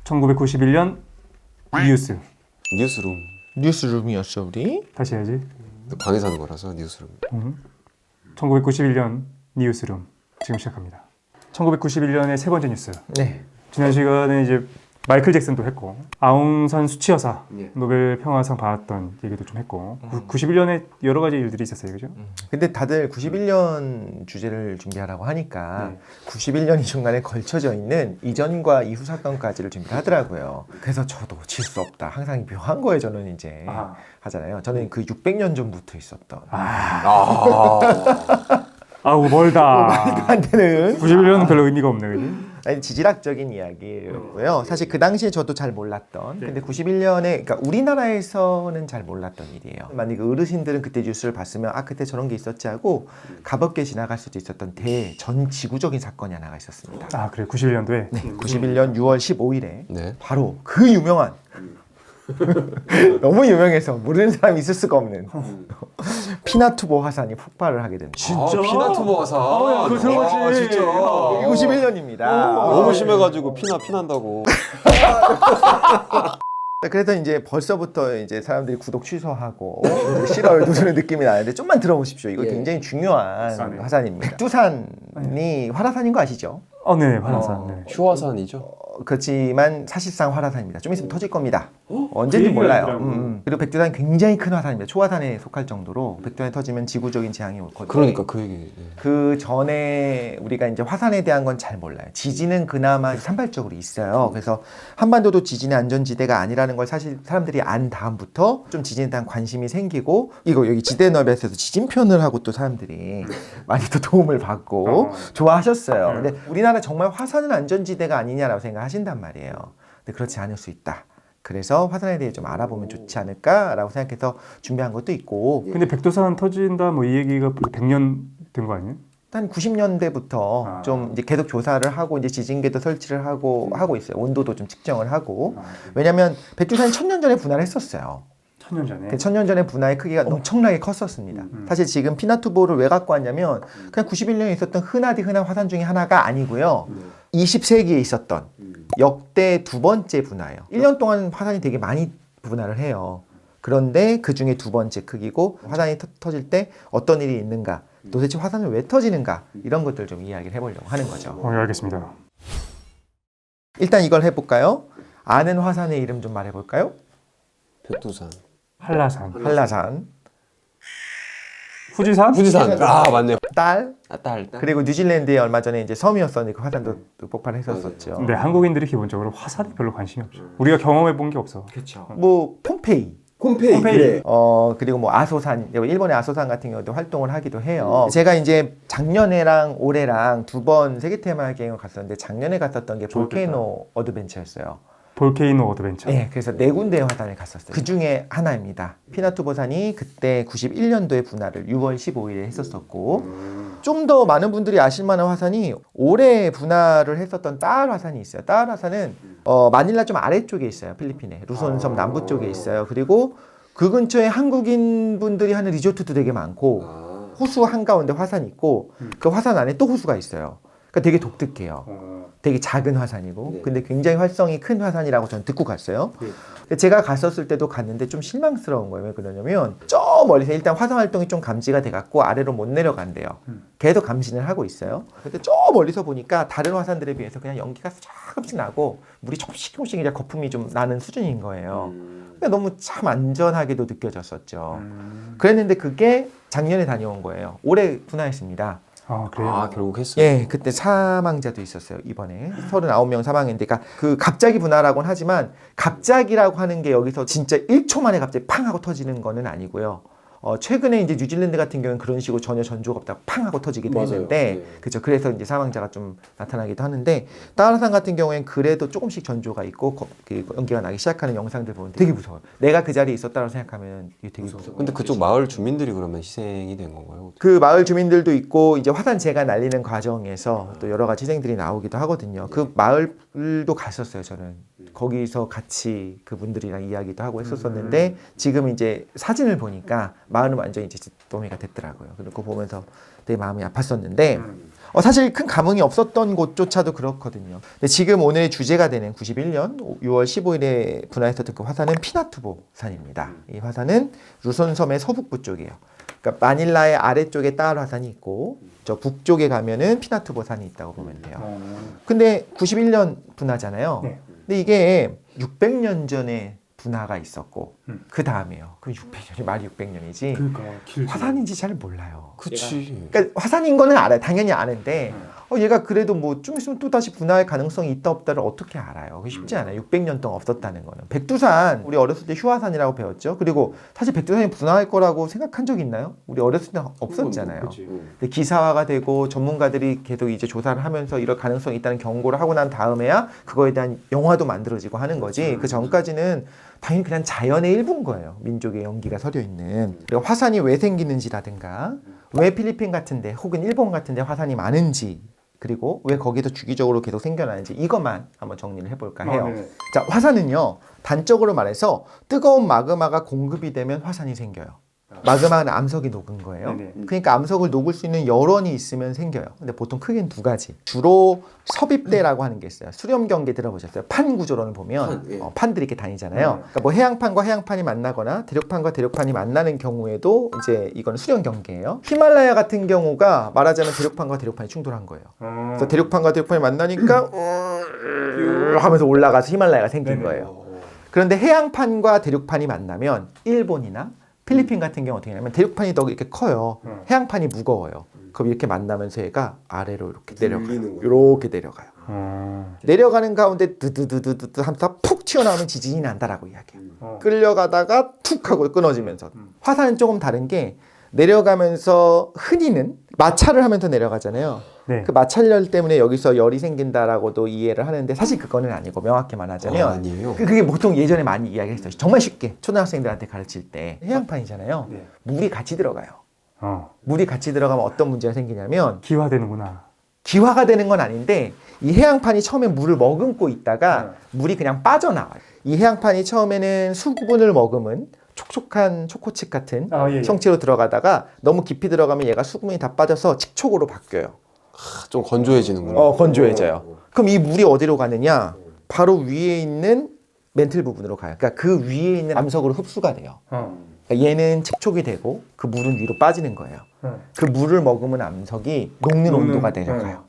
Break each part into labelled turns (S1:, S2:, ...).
S1: 1991년 뉴스.
S2: 뉴스룸.
S3: 뉴스룸이었어 우리.
S1: 다시 해야지.
S2: 방에서 하는 거라서 뉴스룸.
S1: 1991년 뉴스룸 지금 시작합니다. 1991년의 세 번째 뉴스.
S3: 네.
S1: 지난 시간에 이제 마이클 잭슨도 했고 아웅산 수치 여사
S2: 예.
S1: 노벨 평화상 받았던 얘기도 좀 했고 91년에 여러 가지 일들이 있었어요, 그죠?
S3: 근데 다들 91년 주제를 준비하라고 하니까
S1: 네.
S3: 91년이 중간에 걸쳐져 있는 이전과 이후 사건까지를 준비를 하더라고요. 그래서 저도 질 수 없다. 항상 묘한 거에 저는 이제 하잖아요. 저는 그 600년 전부터 있었던
S1: 아우 멀다.
S3: 안 되는
S1: 91년은 별로 의미가 없네, 그지?
S3: 아니, 지질학적인 이야기였고요. 사실 그 당시에 저도 잘 몰랐던. 근데 91년에 그러니까 우리나라에서는 잘 몰랐던 일이에요. 만약에 어르신들은 그때 뉴스를 봤으면 아 그때 저런 게 있었지 하고 가볍게 지나갈 수도 있었던 전 지구적인 사건이 하나가 있었습니다.
S1: 아 그래, 91년도에.
S3: 네, 91년 6월 15일에
S2: 네.
S3: 바로 그 유명한 너무 유명해서 모르는 사람이 있을 수가 없는 피나투보 화산이 폭발을 하게 됩니다.
S2: 진짜? 피나투보 화산.
S1: 야, 그거 들어봤지.
S2: 진짜.
S3: 91년입니다.
S2: 너무 심해가지고 피난다고.
S3: 그래서 이제 벌써부터 이제 사람들이 구독 취소하고 싫어요 누르는 느낌이 나는데 좀만 들어보십시오. 이거 굉장히 중요한 화산입니다. 백두산이 활화산인 거 아시죠?
S1: 네, 화산산. 네.
S2: 휴화산이죠.
S3: 그렇지만 사실상 활화산입니다. 좀 있으면 터질 겁니다.
S1: 그
S3: 언제인지
S1: 얘기가
S3: 몰라요.
S1: 있더라고요.
S3: 그리고 백두산 굉장히 큰 화산입니다. 초화산에 속할 정도로 백두산이 터지면 지구적인 재앙이 오거든요.
S2: 그러니까 그 얘기. 네.
S3: 그 전에 우리가 이제 화산에 대한 건 잘 몰라요. 지진은 그나마 산발적으로 있어요. 그래서 한반도도 지진의 안전지대가 아니라는 걸 사실 사람들이 안 다음부터 좀 지진에 대한 관심이 생기고 이거 여기 지대너비에서 지진편을 하고 또 사람들이 많이 또 도움을 받고 좋아하셨어요. 근데 우리나라 정말 화산은 안전지대가 아니냐라고 생각하신단 말이에요. 근데 그렇지 않을 수 있다. 그래서 화산에 대해 좀 알아보면 좋지 않을까라고 생각해서 준비한 것도 있고.
S1: 근데 백두산 터진다 뭐 이 얘기가 100년 된 거 아니에요?
S3: 한 90년대부터 좀 이제 계속 조사를 하고 이제 지진계도 설치를 하고 있어요. 온도도 좀 측정을 하고. 왜냐면 백두산이 1000년 전에 분화를 했었어요.
S1: 1000년 전에.
S3: 그 1000년 전에 분화의 크기가 엄청나게 컸었습니다. 사실 지금 피나투보를 왜 갖고 왔냐면 그냥 91년에 있었던 흔한 화산 중에 하나가 아니고요. 20세기에 있었던 역대 두 번째 분화예요. 1년 동안 화산이 되게 많이 분화를 해요. 그런데 그 중에 두 번째 크기고 화산이 터질 때 어떤 일이 있는가, 도대체 화산은 왜 터지는가 이런 것들 좀 이야기를 해보려고 하는 거죠.
S1: 알겠습니다.
S3: 일단 이걸 해볼까요? 아는 화산의 이름 좀 말해볼까요?
S2: 백두산.
S1: 한라산.
S3: 한라산,
S1: 후지산?
S2: 후지산. 아 맞네.
S3: 딸,
S2: 딸.
S3: 그리고 뉴질랜드에 얼마 전에 이제 섬이었으니까 화산도 폭발했었죠.
S1: 근데 한국인들이 기본적으로 화산에 별로 관심이 없죠. 우리가 경험해 본 게 없어.
S2: 그렇죠.
S3: 뭐 폼페이,
S2: 폼페이.
S1: 그래.
S3: 그리고 뭐 아소산, 일본의 아소산 같은 경우도 활동을 하기도 해요. 제가 이제 작년에랑 올해랑 두 번 세계 테마 여행을 갔었는데 작년에 갔었던 게 볼케이노 어드벤처였어요.
S1: 볼케이노 어드벤처.
S3: 네, 그래서 네 군데의 화산을 갔었어요. 그 중에 하나입니다. 피나투보산이 그때 91년도에 분화를 6월 15일에 했었었고 좀 더 많은 분들이 아실 만한 화산이 올해 분화를 했었던 따알 화산이 있어요. 따알 화산은 마닐라 좀 아래쪽에 있어요. 필리핀에 루손섬 남부 쪽에 있어요. 그리고 그 근처에 한국인 분들이 하는 리조트도 되게 많고 호수 한가운데 화산이 있고 그 화산 안에 또 호수가 있어요. 그러니까 되게 독특해요. 되게 작은 화산이고 근데 굉장히 활성이 큰 화산이라고 저는 듣고 갔어요. 근데 제가 갔었을 때도 갔는데 좀 실망스러운 거예요. 왜 그러냐면 저 멀리서 일단 화산 활동이 좀 감지가 돼갖고 아래로 못 내려간대요. 계속 감시를 하고 있어요. 근데 저 멀리서 보니까 다른 화산들에 비해서 그냥 연기가 조금씩 나고 물이 조금씩 이제 거품이 좀 나는 수준인 거예요. 그러니까 너무 참 안전하게도 느껴졌었죠. 그랬는데 그게 작년에 다녀온 거예요. 올해 분화했습니다.
S1: 그래요?
S2: 아 결국 했어요.
S3: 예, 그때 사망자도 있었어요. 이번에 39명 사망했는데, 그러니까 그 갑자기 분화라고는 하지만 갑자기라고 하는 게 여기서 진짜 1초 만에 갑자기 팡 하고 터지는 거는 아니고요. 최근에 이제 뉴질랜드 같은 경우는 그런 식으로 전혀 전조가 없다가 팡 하고 터지기도 했는데, 그죠? 그래서 이제 사망자가 좀 나타나기도 하는데, 따라산 같은 경우에는 그래도 조금씩 전조가 있고 그 연기가 나기 시작하는 영상들 보면 되게 무서워요. 내가 그 자리에 있었다고 생각하면 이게 되게 무서워요.
S2: 근데 그쪽 마을 주민들이 그러면 희생이 된 건가요?
S3: 그 마을 주민들도 있고 이제 화산재가 날리는 과정에서 또 여러 가지 희생들이 나오기도 하거든요. 그 마을도 갔었어요, 저는. 거기서 같이 그분들이랑 이야기도 하고 했었었는데 지금 이제 사진을 보니까 마을은 완전히 이제 도매가 됐더라고요. 그리고 보면서 되게 마음이 아팠었는데 사실 큰 감흥이 없었던 곳조차도 그렇거든요. 근데 지금 오늘의 주제가 되는 91년 6월 15일에 분화했었던 그 화산은 피나투보 산입니다. 이 화산은 루손섬의 서북부 쪽이에요. 그러니까 마닐라의 아래쪽에 따알 화산이 있고 저 북쪽에 가면은 피나투보 산이 있다고 보면 돼요. 근데 91년 분화잖아요.
S1: 네.
S3: 근데 이게 600년 전에 분화가 있었고 그 다음에요. 그럼 600년이 말이 600년이지
S1: 그러니까 길지.
S3: 화산인지 잘 몰라요.
S2: 그치.
S3: 그러니까 화산인 거는 알아요. 당연히 아는데 얘가 그래도 뭐 좀 있으면 또 다시 분화할 가능성이 있다 없다를 어떻게 알아요? 그게 쉽지 않아요. 600년 동안 없었다는 거는. 백두산 우리 어렸을 때 휴화산이라고 배웠죠. 그리고 사실 백두산이 분화할 거라고 생각한 적 있나요? 우리 어렸을 때 없었잖아요.
S1: 그치.
S3: 근데 기사화가 되고 전문가들이 계속 이제 조사를 하면서 이럴 가능성이 있다는 경고를 하고 난 다음에야 그거에 대한 영화도 만들어지고 하는 거지. 그 전까지는 당연히 그냥 자연의 일부인 거예요. 민족의 연기가 서려 있는. 그리고 화산이 왜 생기는지라든가 왜 필리핀 같은데 혹은 일본 같은데 화산이 많은지 그리고 왜 거기도 주기적으로 계속 생겨나는지 이것만 한번 정리를 해볼까 해요.
S1: 네.
S3: 자, 화산은요 단적으로 말해서 뜨거운 마그마가 공급이 되면 화산이 생겨요. 마그마는 암석이 녹은 거예요.
S1: 네네.
S3: 그러니까 암석을 녹을 수 있는 열원이 있으면 생겨요. 근데 보통 크게는 두 가지. 주로 섭입대라고 하는 게 있어요. 수렴 경계 들어보셨어요? 판 구조론을 보면
S2: 판, 예.
S3: 판들이 이렇게 다니잖아요. 그러니까 뭐 해양판과 해양판이 만나거나 대륙판과 대륙판이 만나는 경우에도 이제 이거는 수렴 경계예요. 히말라야 같은 경우가 말하자면 대륙판과 대륙판이 충돌한 거예요. 그래서 대륙판과 대륙판이 만나니까 하면서 올라가서 히말라야가 생긴
S1: 네네.
S3: 거예요. 그런데 해양판과 대륙판이 만나면 일본이나 필리핀 같은 경우 어떻게 하냐면 대륙판이 더 이렇게 커요. 해양판이 무거워요. 그럼 이렇게 만나면서 얘가 아래로 이렇게 내려가요.
S2: 밀리는 거예요.
S3: 이렇게 내려가요.
S1: 어.
S3: 내려가는 가운데 드드드드드 하면서 푹 튀어나오면 지진이 난다라고 이야기해요.
S1: 어.
S3: 끌려가다가 툭 하고 끊어지면서. 화산은 조금 다른 게 내려가면서 흔히는 마찰을 하면서 내려가잖아요.
S1: 네.
S3: 그 마찰열 때문에 여기서 열이 생긴다라고도 이해를 하는데 사실 그거는 아니고 명확히 말하자면
S2: 아니에요.
S3: 그게 보통 예전에 많이 이야기했어요. 정말 쉽게 초등학생들한테 가르칠 때 해양판이잖아요.
S1: 네.
S3: 물이 같이 들어가요.
S1: 어.
S3: 물이 같이 들어가면 어떤 문제가 생기냐면
S1: 기화되는구나.
S3: 기화가 되는 건 아닌데 이 해양판이 처음에 물을 머금고 있다가 물이 그냥 빠져나와요. 이 해양판이 처음에는 수분을 머금은 촉촉한 초코칩 같은
S1: 예.
S3: 성체로 들어가다가 너무 깊이 들어가면 얘가 수분이 다 빠져서 칙촉으로 바뀌어요.
S2: 좀 건조해지는구나.
S3: 건조해져요. 그럼 이 물이 어디로 가느냐? 바로 위에 있는 멘틀 부분으로 가요. 그러니까 그 위에 있는 암석으로 흡수가 돼요.
S1: 어.
S3: 그러니까 얘는 칙촉이 되고 그 물은 위로 빠지는 거예요. 그 물을 머금은 암석이 녹는 온도가 내려가요.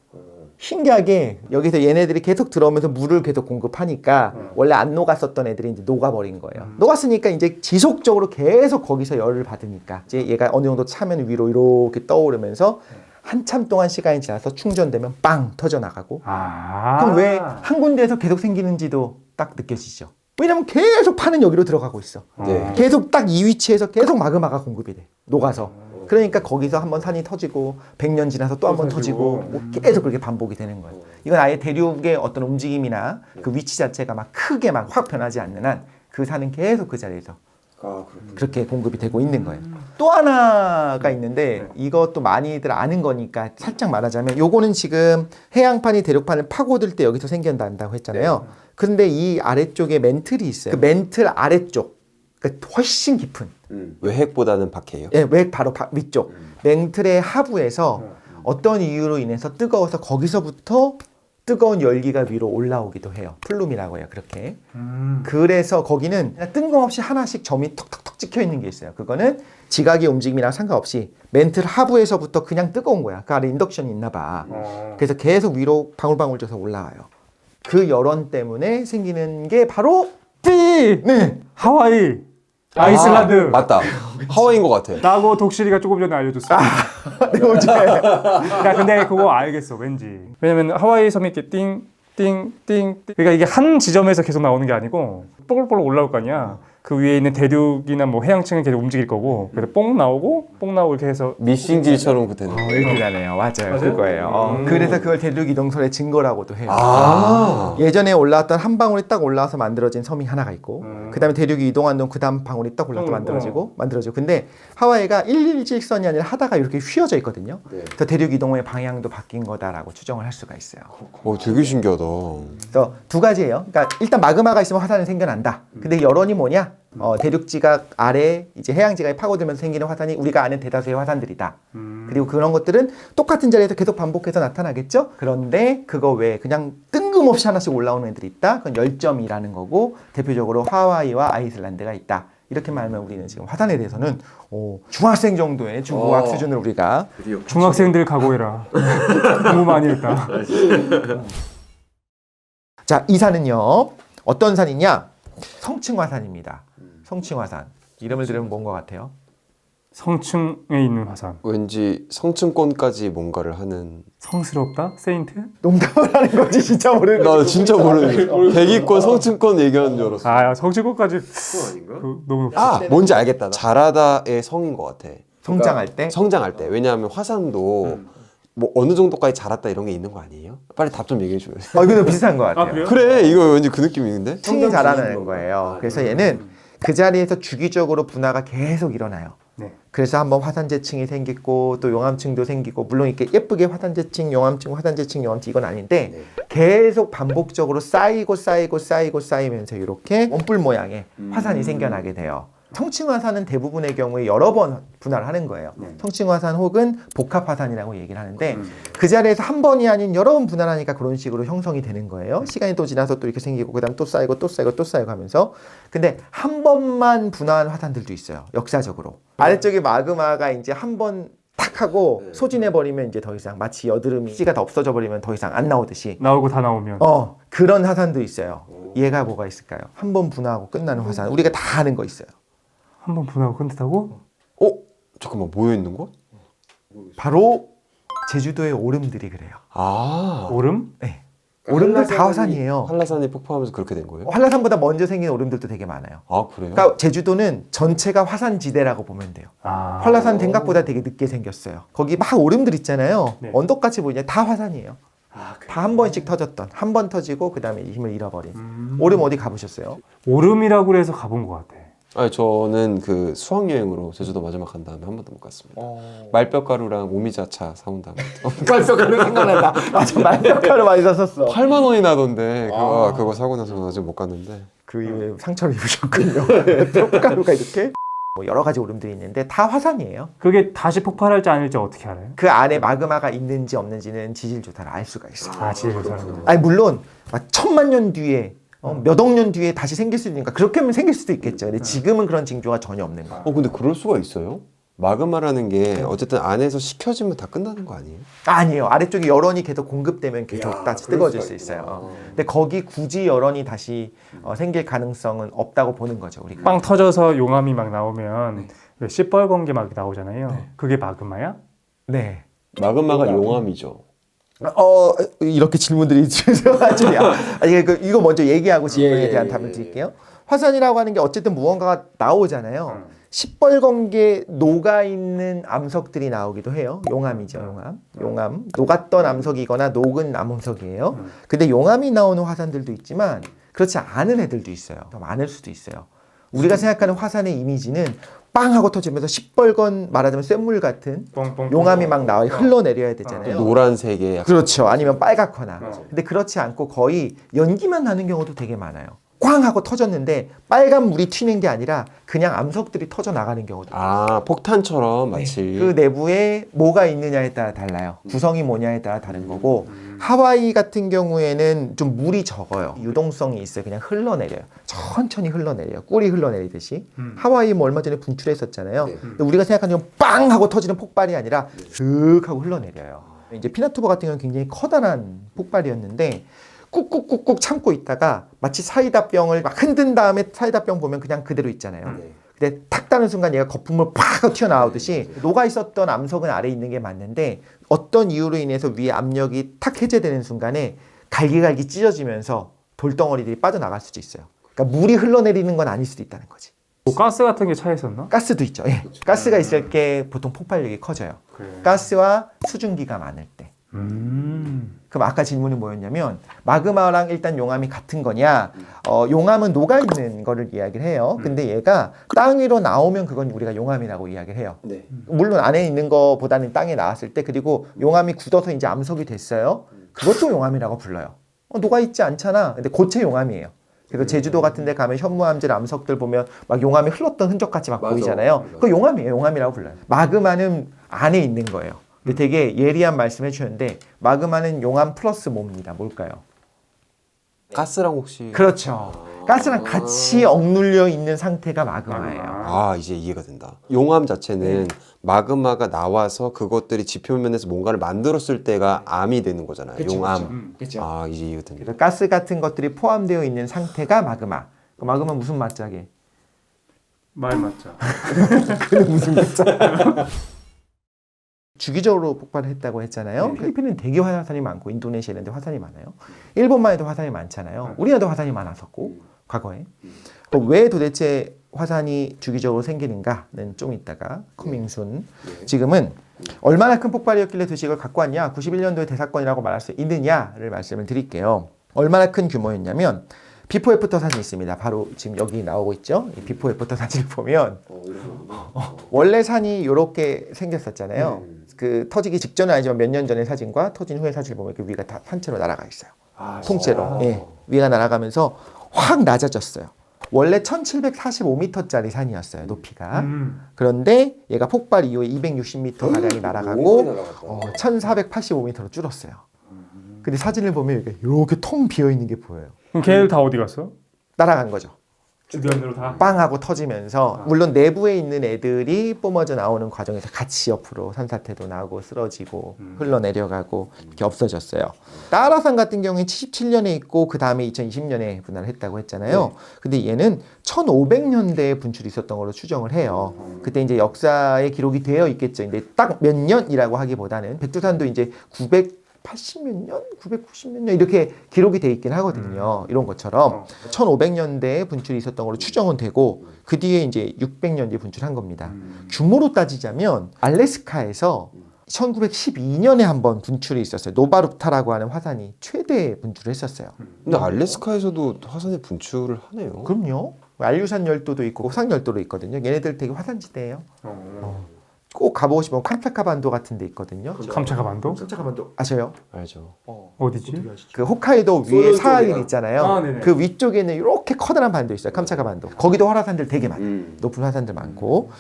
S3: 신기하게 여기서 얘네들이 계속 들어오면서 물을 계속 공급하니까 원래 안 녹았었던 애들이 이제 녹아버린 거예요. 녹았으니까 이제 지속적으로 계속 거기서 열을 받으니까 이제 얘가 어느 정도 차면 위로 이렇게 떠오르면서 한참 동안 시간이 지나서 충전되면 빵 터져 나가고.
S1: 아.
S3: 그럼 왜 한 군데에서 계속 생기는지도 딱 느껴지죠. 왜냐면 계속 파는 여기로 들어가고 있어.
S2: 네.
S3: 계속 딱 이 위치에서 계속 마그마가 공급이 돼. 녹아서. 그러니까 거기서 한번 산이 터지고 100년 지나서 또 한번 터지고 뭐 계속 그렇게 반복이 되는 거예요. 이건 아예 대륙의 어떤 움직임이나 그 위치 자체가 막 크게 막 확 변하지 않는 한 그 산은 계속 그 자리에서 그렇게 공급이 되고 있는 거예요. 또 하나가 있는데 이것도 많이들 아는 거니까 살짝 말하자면 요거는 지금 해양판이 대륙판을 파고들 때 여기서 생겨난다고 했잖아요. 그런데 이 아래쪽에 멘틀이 있어요. 그 멘틀 아래쪽 그러니까 훨씬 깊은
S2: 외핵보다는 박해요.
S3: 예, 왜 바로 위쪽 멘틀의 하부에서 어떤 이유로 인해서 뜨거워서 거기서부터 뜨거운 열기가 위로 올라오기도 해요. 플룸이라고 해요. 그렇게. 그래서 거기는 그냥 뜬금없이 하나씩 점이 톡톡톡 찍혀 있는 게 있어요. 그거는 지각의 움직임이랑 상관없이 멘틀 하부에서부터 그냥 뜨거운 거야. 그 아래 인덕션이 있나 봐. 그래서 계속 위로 방울방울 져서 올라와요. 그 열원 때문에 생기는 게 바로 네.
S1: 하와이. 아이슬란드.
S2: 맞다. 하와이인 것 같아.
S1: 라고 독실이가 조금 전에 알려줬어.
S3: 네, 어제.
S1: 야, 근데 그거 알겠어, 왠지. 왜냐면 하와이 섬이 이렇게 띵띵띵. 그러니까 이게 한 지점에서 계속 나오는 게 아니고 뽀글뽀글 올라올 거 아니야. 그 위에 있는 대륙이나 뭐 해양층은 계속 움직일 거고. 그래서 뽕 나오고 이렇게 해서
S2: 미싱질처럼 그때는.
S3: 이렇게 나네요. 맞아요. 그거예요. 그래서 그걸 대륙 이동설의 증거라고도 해요. 예전에 올라왔던 한 방울이 딱 올라와서 만들어진 섬이 하나가 있고 그 다음에 대륙이 이동한 동안 그 다음 방울이 딱 올라서 만들어지고 근데 하와이가 일직선이 아니라 하다가 이렇게 휘어져 있거든요. 그래서 대륙 이동의 방향도 바뀐 거다라고 추정을 할 수가 있어요.
S2: 되게 신기하다.
S3: 그래서 두 가지예요. 그러니까 일단 마그마가 있으면 화산이 생겨난다. 근데 열원이 뭐냐? 대륙지각 아래 이제 해양지각이 파고들면서 생기는 화산이 우리가 아는 대다수의 화산들이다. 그리고 그런 것들은 똑같은 자리에서 계속 반복해서 나타나겠죠. 그런데 그거 외에 그냥 뜬금없이 하나씩 올라오는 애들이 있다. 그건 열점이라는 거고 대표적으로 하와이와 아이슬란드가 있다. 이렇게 말하면 우리는 지금 화산에 대해서는 중학생 정도의 중고학 수준을 우리가
S1: 중학생들 각오해라. 공부 많이 했다.
S3: 자, 이 산은요. 어떤 산이냐? 성층화산입니다. 성층화산. 이름을 들으면 뭔 것 같아요?
S1: 성층에 있는 화산.
S2: 왠지 성층권까지 뭔가를 하는.
S1: 성스럽다? 세인트?
S3: 농담을 하는 거지 진짜 모르는
S2: 나 진짜 모르는. 대기권, 성층권 얘기하는 줄 알았어.
S1: 아, 성층권까지
S2: 아닌가?
S1: 너무
S2: 아, 뭔지 알겠다. 자라다의 성인 것 같아.
S3: 성장할 때?
S2: 성장할 때. 왜냐하면 화산도 뭐 어느 정도까지 자랐다 이런 게 있는 거 아니에요? 빨리 답 좀 얘기해 줘요.
S3: 이거는 비슷한 것 같아요.
S1: 그래요?
S2: 그래, 이거 왠지 그 느낌인데?
S3: 층이 자라는 거예요. 그래서 얘는 그 자리에서 주기적으로 분화가 계속 일어나요.
S1: 네.
S3: 그래서 한번 화산재층이 생기고 또 용암층도 생기고 물론 이렇게 예쁘게 화산재층, 용암층, 화산재층, 용암층 이건 아닌데 계속 반복적으로 쌓이면서 이렇게 원뿔 모양의 화산이 생겨나게 돼요. 성층화산은 대부분의 경우에 여러 번 분화를 하는 거예요. 성층화산 혹은 복합화산이라고 얘기를 하는데 그 자리에서 한 번이 아닌 여러 번 분화를 하니까 그런 식으로 형성이 되는 거예요. 시간이 또 지나서 또 이렇게 생기고 그다음 또 쌓이고 또 쌓이고 또 쌓이고 하면서 근데 한 번만 분화한 화산들도 있어요. 역사적으로. 아래쪽에 마그마가 이제 한 번 탁 하고 소진해버리면 이제 더 이상 마치 여드름이 씨가 다 없어져 버리면 더 이상 안 나오듯이
S1: 나오고 다 나오면
S3: 그런 화산도 있어요. 얘가 뭐가 있을까요? 한 번 분화하고 끝나는 화산. 우리가 다 아는 거 있어요.
S1: 한 번 분하고 끝냈다고?
S2: 잠깐만, 모여 있는 거?
S3: 바로 제주도의 오름들이 그래요.
S2: 아,
S1: 오름?
S3: 네. 오름들 다 화산이에요.
S2: 한라산이 폭파하면서 그렇게 된 거예요?
S3: 한라산보다 먼저 생긴 오름들도 되게 많아요.
S2: 아, 그래요?
S3: 그러니까 제주도는 전체가 화산지대라고 보면 돼요.
S1: 아.
S3: 한라산 생각보다 되게 늦게 생겼어요. 거기 막 오름들 있잖아요.
S1: 네.
S3: 언덕같이 보이냐? 다 화산이에요. 다 한 번씩 터졌던, 한 번 터지고 그 다음에 힘을 잃어버린. 오름 어디 가보셨어요?
S1: 오름이라고 해서 가본 것 같아.
S2: 아니, 저는 그 수학여행으로 제주도 마지막 간 다음에 한 번도 못 갔습니다. 말뼈가루랑 오미자차 사온 다음에
S3: 말뼈가루 생각난다. 맞아, 말뼈가루 많이 샀었어.
S2: 8만 원이 나던데 그거 사고 나서 아직 못 갔는데.
S3: 그 이후에 상처를 입으셨군요. 뼈가루가 이렇게 뭐 여러 가지 오름들이 있는데 다 화산이에요.
S1: 그게 다시 폭발할지 아닐지 어떻게 알아요?
S3: 그 안에 마그마가 있는지 없는지는 지질 조사를 알 수가 있어요.
S1: 아, 지질조사는.
S3: 아니 물론 천만 년 뒤에 몇 억 년 뒤에 다시 생길 수도 있으니까 그렇게 하면 생길 수도 있겠죠. 근데 지금은 그런 징조가 전혀 없는 거예요.
S2: 근데 그럴 수가 있어요? 마그마라는 게 어쨌든 안에서 식혀지면 다 끝나는 거 아니에요?
S3: 아니에요. 아래쪽에 열원이 계속 공급되면 계속 다시 뜨거워질 수 있어요. 근데 거기 굳이 열원이 다시 생길 가능성은 없다고 보는 거죠. 우리가.
S1: 빵 터져서 용암이 막 나오면 왜 시뻘건 게 막 나오잖아요. 그게 마그마야?
S3: 네.
S2: 마그마가 용암이죠.
S3: 이렇게 질문들이 죄송하죠. 이거 먼저 얘기하고 질문에 대한 답을 드릴게요. 화산이라고 하는 게 어쨌든 무언가가 나오잖아요. 시뻘건 게 녹아있는 암석들이 나오기도 해요. 용암이죠, 용암. 녹았던 암석이거나 녹은 암석이에요. 근데 용암이 나오는 화산들도 있지만 그렇지 않은 애들도 있어요. 더 많을 수도 있어요. 우리가 생각하는 화산의 이미지는 빵 하고 터지면서 시뻘건 말하자면 쇳물 같은 용암이 막 나와 흘러내려야 되잖아요.
S2: 노란색의
S3: 그렇죠. 아니면 빨갛거나. 근데 그렇지 않고 거의 연기만 나는 경우도 되게 많아요. 꽝 하고 터졌는데 빨간 물이 튀는 게 아니라 그냥 암석들이 터져 나가는 경우도.
S2: 폭탄처럼 마치.
S3: 그 내부에 뭐가 있느냐에 따라 달라요. 구성이 뭐냐에 따라 다른 거고 하와이 같은 경우에는 좀 물이 적어요. 유동성이 있어요. 그냥 흘러내려요. 천천히 흘러내려요. 꿀이 흘러내리듯이. 하와이 뭐 얼마 전에 분출했었잖아요. 근데 우리가 생각하는 건 빵 하고 터지는 폭발이 아니라 슥 하고 흘러내려요. 이제 피나투보 같은 경우는 굉장히 커다란 폭발이었는데 꾹꾹꾹꾹 참고 있다가 마치 사이다병을 막 흔든 다음에 사이다병 보면 그냥 그대로 있잖아요. 근데 탁 따는 순간 얘가 거품을 팍 튀어나오듯이 녹아 있었던 암석은 아래에 있는 게 맞는데 어떤 이유로 인해서 위에 압력이 탁 해제되는 순간에 갈기갈기 찢어지면서 돌덩어리들이 빠져나갈 수도 있어요. 그러니까 물이 흘러내리는 건 아닐 수도 있다는 거지.
S1: 뭐 가스 같은 게 차 있었나?
S3: 가스도 있죠. 예. 가스가 있을 게 보통 폭발력이 커져요. 가스와 수증기가 많을 때. 그럼 아까 질문이 뭐였냐면 마그마랑 일단 용암이 같은 거냐? 용암은 녹아있는 거를 이야기를 해요. 근데 얘가 땅 위로 나오면 그건 우리가 용암이라고 이야기를 해요. 물론 안에 있는 거보다는 땅에 나왔을 때 그리고 용암이 굳어서 이제 암석이 됐어요. 그것도 용암이라고 불러요. 녹아있지 않잖아. 근데 고체 용암이에요. 그래서 제주도 같은 데 가면 현무암질 암석들 보면 막 용암이 흘렀던 흔적 같이 막
S2: 맞아.
S3: 보이잖아요.
S2: 맞아.
S3: 그거 용암이에요. 용암이라고 불러요. 마그마는 안에 있는 거예요. 근데 되게 예리한 말씀 해주셨는데 마그마는 용암 플러스 뭡니다. 뭘까요?
S2: 가스랑 혹시
S3: 그렇죠. 가스랑 같이 억눌려 있는 상태가 마그마예요.
S2: 아 이제 이해가 된다. 용암 자체는 마그마가 나와서 그것들이 지표면에서 뭔가를 만들었을 때가 암이 되는 거잖아요. 용암.
S3: 그렇죠.
S2: 아 이제 이해가 된다.
S3: 그래서 가스 같은 것들이 포함되어 있는 상태가 마그마. 그 마그마 무슨 맛짝에?
S1: 말 맞자.
S3: 주기적으로 폭발을 했다고 했잖아요. 필리핀은 되게 화산이 많고 인도네시아 이런 데 화산이 많아요. 일본만 해도 화산이 많잖아요. 우리나라도 화산이 많았었고 과거에. 그럼 왜 도대체 화산이 주기적으로 생기는가는 좀 이따가 커밍순. 지금은 얼마나 큰 폭발이었길래 도대체 이걸 갖고 왔냐? 91년도의 대사건이라고 말할 수 있느냐를 말씀을 드릴게요. 얼마나 큰 규모였냐면 비포 애프터 사진이 있습니다. 바로 지금 여기 나오고 있죠. 이 비포 애프터 사진을 보면 원래 산이 이렇게 생겼었잖아요. 그 터지기 직전은 아니지만 몇 년 전의 사진과 터진 후의 사진을 보면 그 위가 다 산채로 날아가 있어요. 통째로. 예, 위가 날아가면서 확 낮아졌어요. 원래 1745m짜리 산이었어요. 높이가. 그런데 얘가 폭발 이후에 260m 가량이 날아가고 1485m로 줄었어요. 근데 사진을 보면 이렇게 텅 비어 있는 게 보여요.
S1: 그럼 걔들 다 어디 갔어?
S3: 날아간 거죠.
S1: 주변으로 다.
S3: 빵하고 터지면서 물론 내부에 있는 애들이 뿜어져 나오는 과정에서 같이 옆으로 산사태도 나고 쓰러지고 흘러내려가고 이렇게 없어졌어요. 따라산 같은 경우에 77년에 있고 그 다음에 2020년에 분할을 했다고 했잖아요. 근데 얘는 1500년대에 분출이 있었던 걸로 추정을 해요. 그때 이제 역사에 기록이 되어 있겠죠. 근데 딱 몇 년이라고 하기보다는 백두산도 이제 980몇 년, 990몇 년 이렇게 기록이 돼 있긴 하거든요. 이런 것처럼 1500년대에 분출이 있었던 걸로 추정은 되고 그 뒤에 이제 600년 뒤에 분출한 겁니다. 규모로 따지자면 알래스카에서 1912년에 한번 분출이 있었어요. 노바루타라고 하는 화산이 최대 분출을 했었어요.
S2: 근데 알래스카에서도 화산의 분출을 하네요.
S3: 그럼요. 알류산 열도도 있고 호상 열도도 있거든요. 얘네들 되게 화산지대예요. 꼭 가보고 싶으면 캄차카 반도 같은 데 있거든요.
S1: 캄차카 반도?
S3: 캄차카 반도 아셔요?
S2: 알죠.
S1: 어디지?
S3: 그 홋카이도 위에 사하일 있잖아요.
S1: 아, 네네.
S3: 그 위쪽에는 이렇게 커다란 반도 있어요. 캄차카 반도. 거기도 화산들 되게 많아요. 높은 화산들 많고.